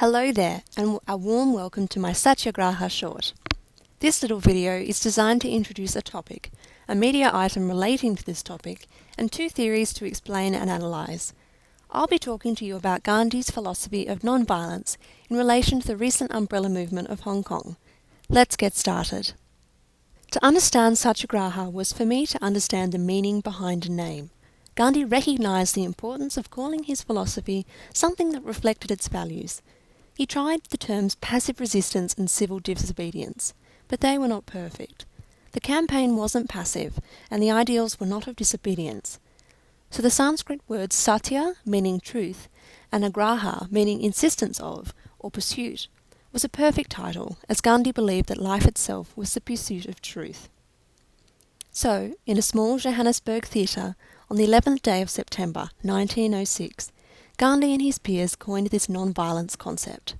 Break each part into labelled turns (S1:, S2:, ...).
S1: Hello there, and a warm welcome to my Satyagraha short. This little video is designed to introduce a topic, a media item relating to this topic, and two theories to explain and analyse. I'll be talking to you about Gandhi's philosophy of non-violence in relation to the recent umbrella movement of Hong Kong. Let's get started. To understand Satyagraha was for me to understand the meaning behind a name. Gandhi recognised the importance of calling his philosophy something that reflected its values. He tried the terms passive resistance and civil disobedience, but they were not perfect. The campaign wasn't passive, and the ideals were not of disobedience. So the Sanskrit words satya, meaning truth, and agraha, meaning insistence of, or pursuit, was a perfect title, as Gandhi believed that life itself was the pursuit of truth. So, in a small Johannesburg theatre, on the 11th day of September 1906, Gandhi and his peers coined this non-violence concept.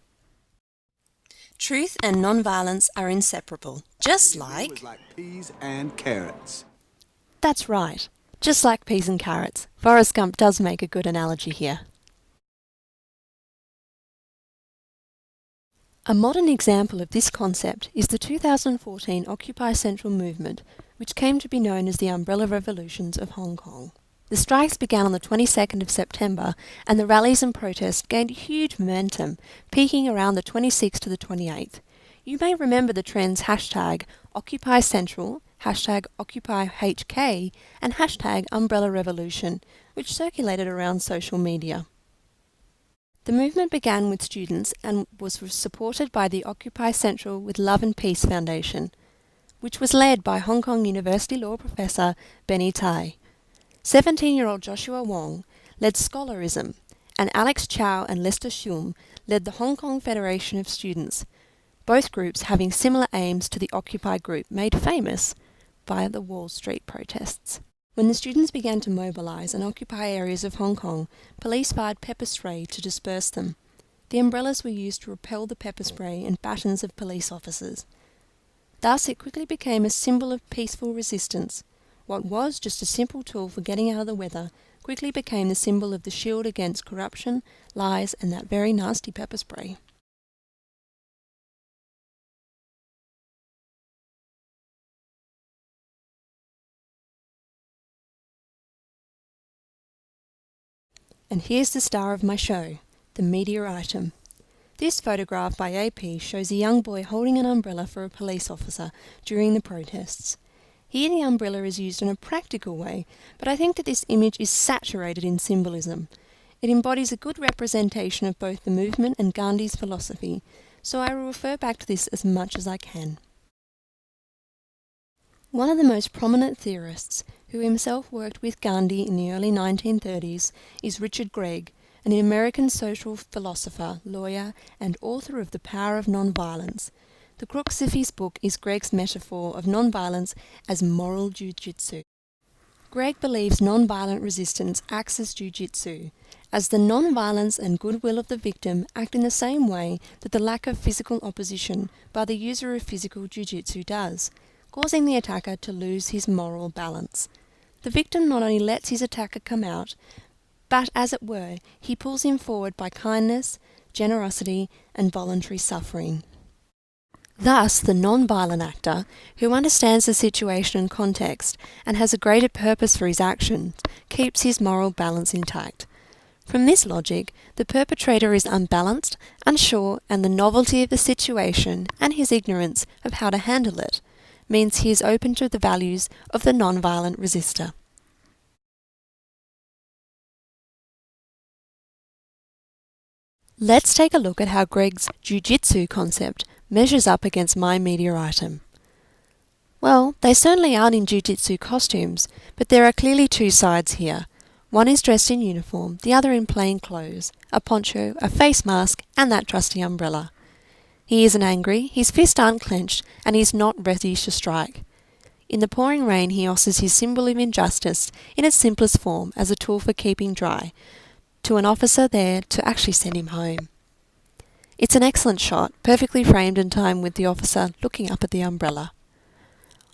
S1: Truth and non-violence are inseparable, just like
S2: peas and carrots.
S1: That's right, just like peas and carrots. Forrest Gump does make a good analogy here. A modern example of this concept is the 2014 Occupy Central movement, which came to be known as the Umbrella Revolutions of Hong Kong. The strikes began on the 22nd of September, and the rallies and protests gained huge momentum, peaking around the 26th to the 28th. You may remember the trends hashtag Occupy Central, hashtag Occupy HK, and hashtag Umbrella Revolution, which circulated around social media. The movement began with students and was supported by the Occupy Central with Love and Peace Foundation, which was led by Hong Kong University law professor Benny Tai. 17-year-old Joshua Wong led Scholarism, and Alex Chow and Lester Shum led the Hong Kong Federation of Students, both groups having similar aims to the Occupy group made famous by the Wall Street protests. When the students began to mobilise and occupy areas of Hong Kong, police fired pepper spray to disperse them. The umbrellas were used to repel the pepper spray and batons of police officers. Thus it quickly became a symbol of peaceful resistance. What was just a simple tool for getting out of the weather quickly became the symbol of the shield against corruption, lies, and that very nasty pepper spray. And here's the star of my show, the media item. This photograph by AP shows a young boy holding an umbrella for a police officer during the protests. Here the umbrella is used in a practical way, but I think that this image is saturated in symbolism. It embodies a good representation of both the movement and Gandhi's philosophy, so I will refer back to this as much as I can. One of the most prominent theorists, who himself worked with Gandhi in the early 1930s, is Richard Gregg, an American social philosopher, lawyer, and author of The Power of Nonviolence. The crux of his book is Gregg's metaphor of nonviolence as moral jiu-jitsu. Gregg believes nonviolent resistance acts as jiu-jitsu, as the nonviolence and goodwill of the victim act in the same way that the lack of physical opposition by the user of physical jiu-jitsu does, causing the attacker to lose his moral balance. The victim not only lets his attacker come out, but, as it were, he pulls him forward by kindness, generosity, and voluntary suffering. Thus, the non-violent actor, who understands the situation and context and has a greater purpose for his actions, keeps his moral balance intact. From this logic, the perpetrator is unbalanced, unsure, and the novelty of the situation and his ignorance of how to handle it means he is open to the values of the non-violent resistor. Let's take a look at how Gregg's jiu-jitsu concept measures up against my media item. Well, they certainly aren't in jiu-jitsu costumes, but there are clearly two sides here. One is dressed in uniform, the other in plain clothes, a poncho, a face mask, and that trusty umbrella. He isn't angry, his fists aren't clenched, and he's not ready to strike. In the pouring rain, he offers his symbol of injustice in its simplest form as a tool for keeping dry, to an officer there to actually send him home. It's an excellent shot, perfectly framed in time with the officer looking up at the umbrella.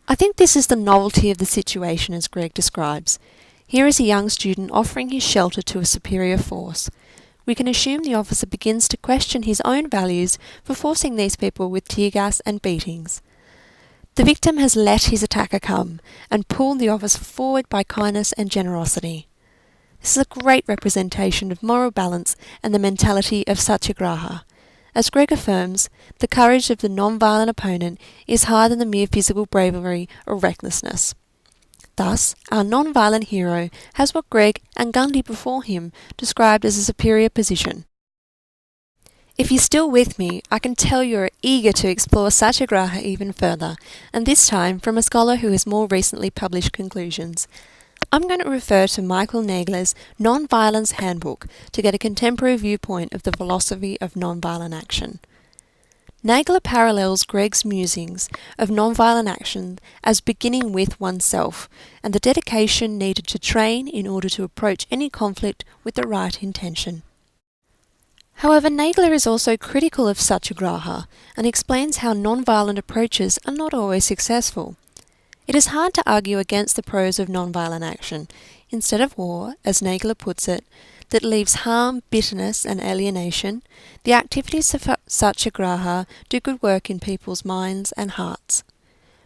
S1: I think this is the novelty of the situation as Gregg describes. Here is a young student offering his shelter to a superior force. we can assume the officer begins to question his own values for forcing these people with tear gas and beatings. The victim has let his attacker come and pulled the officer forward by kindness and generosity. This is a great representation of moral balance and the mentality of Satyagraha. As Greg affirms, the courage of the non-violent opponent is higher than the mere physical bravery or recklessness. Thus, our non-violent hero has what Greg and Gandhi before him described as a superior position. If you're still with me, I can tell you're eager to explore Satyagraha even further, and this time from a scholar who has more recently published conclusions. I'm going to refer to Michael Nagler's Non-Violence Handbook to get a contemporary viewpoint of the philosophy of non-violent action. Nagler parallels Greg's musings of non-violent action as beginning with oneself and the dedication needed to train in order to approach any conflict with the right intention. However, Nagler is also critical of Satyagraha and explains how non-violent approaches are not always successful. It is hard to argue against the pros of non-violent action, instead of war, as Nagler puts it, that leaves harm, bitterness and alienation. The activities of Satyagraha do good work in people's minds and hearts.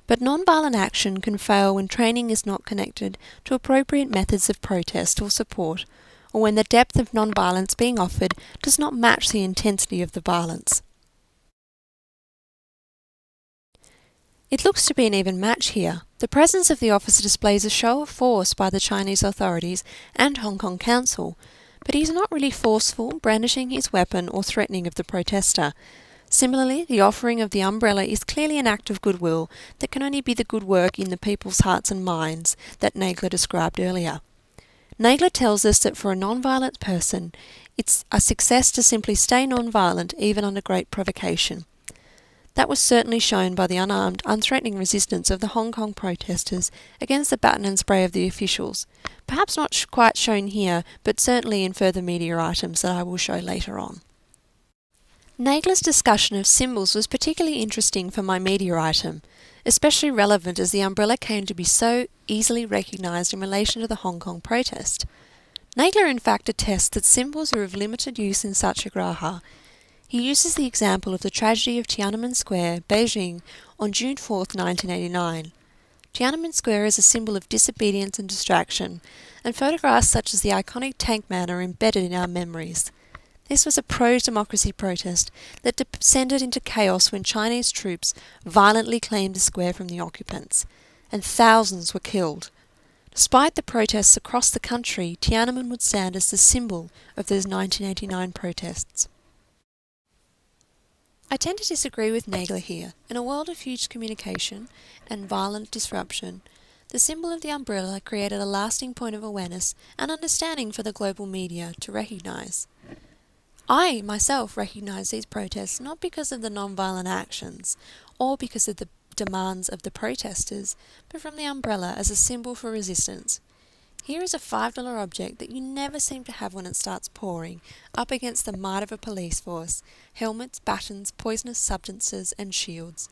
S1: But non-violent action can fail when training is not connected to appropriate methods of protest or support, or when the depth of non-violence being offered does not match the intensity of the violence. It looks to be an even match here. The presence of the officer displays a show of force by the Chinese authorities and Hong Kong Council, but he is not really forceful, brandishing his weapon or threatening of the protester. Similarly, the offering of the umbrella is clearly an act of goodwill that can only be the good work in the people's hearts and minds that Nagler described earlier. Nagler tells us that for a non-violent person, it's a success to simply stay non-violent even under great provocation. That was certainly shown by the unarmed, unthreatening resistance of the Hong Kong protesters against the baton and spray of the officials. Perhaps not quite shown here, but certainly in further media items that I will show later on. Nagler's discussion of symbols was particularly interesting for my media item, especially relevant as the umbrella came to be so easily recognised in relation to the Hong Kong protest. Nagler in fact attests that symbols are of limited use in Satyagraha. He uses the example of the tragedy of Tiananmen Square, Beijing, on June 4, 1989. Tiananmen Square is a symbol of disobedience and distraction, and photographs such as the iconic tank man are embedded in our memories. This was a pro-democracy protest that descended into chaos when Chinese troops violently claimed the square from the occupants, and thousands were killed. Despite the protests across the country, Tiananmen would stand as the symbol of those 1989 protests. I tend to disagree with Nagler here. In a world of huge communication and violent disruption, the symbol of the umbrella created a lasting point of awareness and understanding for the global media to recognise. I myself recognise these protests not because of the non-violent actions or because of the demands of the protesters, but from the umbrella as a symbol for resistance. Here is a $5 object that you never seem to have when it starts pouring, up against the might of a police force, helmets, batons, poisonous substances and shields.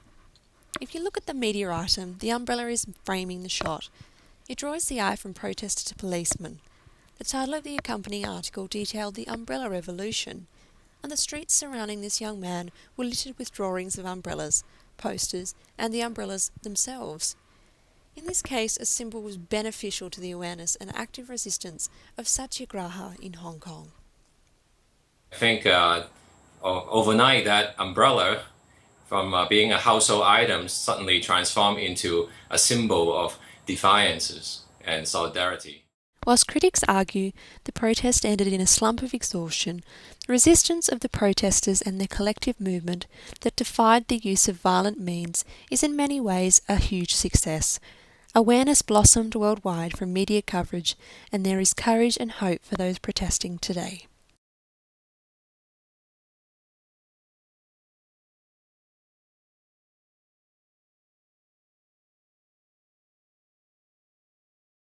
S1: If you look at the media item, the umbrella is framing the shot. It draws the eye from protester to policeman. The title of the accompanying article detailed the umbrella revolution, and the streets surrounding this young man were littered with drawings of umbrellas, posters, and the umbrellas themselves. In this case, a symbol was beneficial to the awareness and active resistance of Satyagraha in Hong Kong.
S3: I think overnight that umbrella from being a household item suddenly transformed into a symbol of defiance and solidarity.
S1: Whilst critics argue the protest ended in a slump of exhaustion, the resistance of the protesters and their collective movement that defied the use of violent means is in many ways a huge success. Awareness blossomed worldwide from media coverage, and there is courage and hope for those protesting today.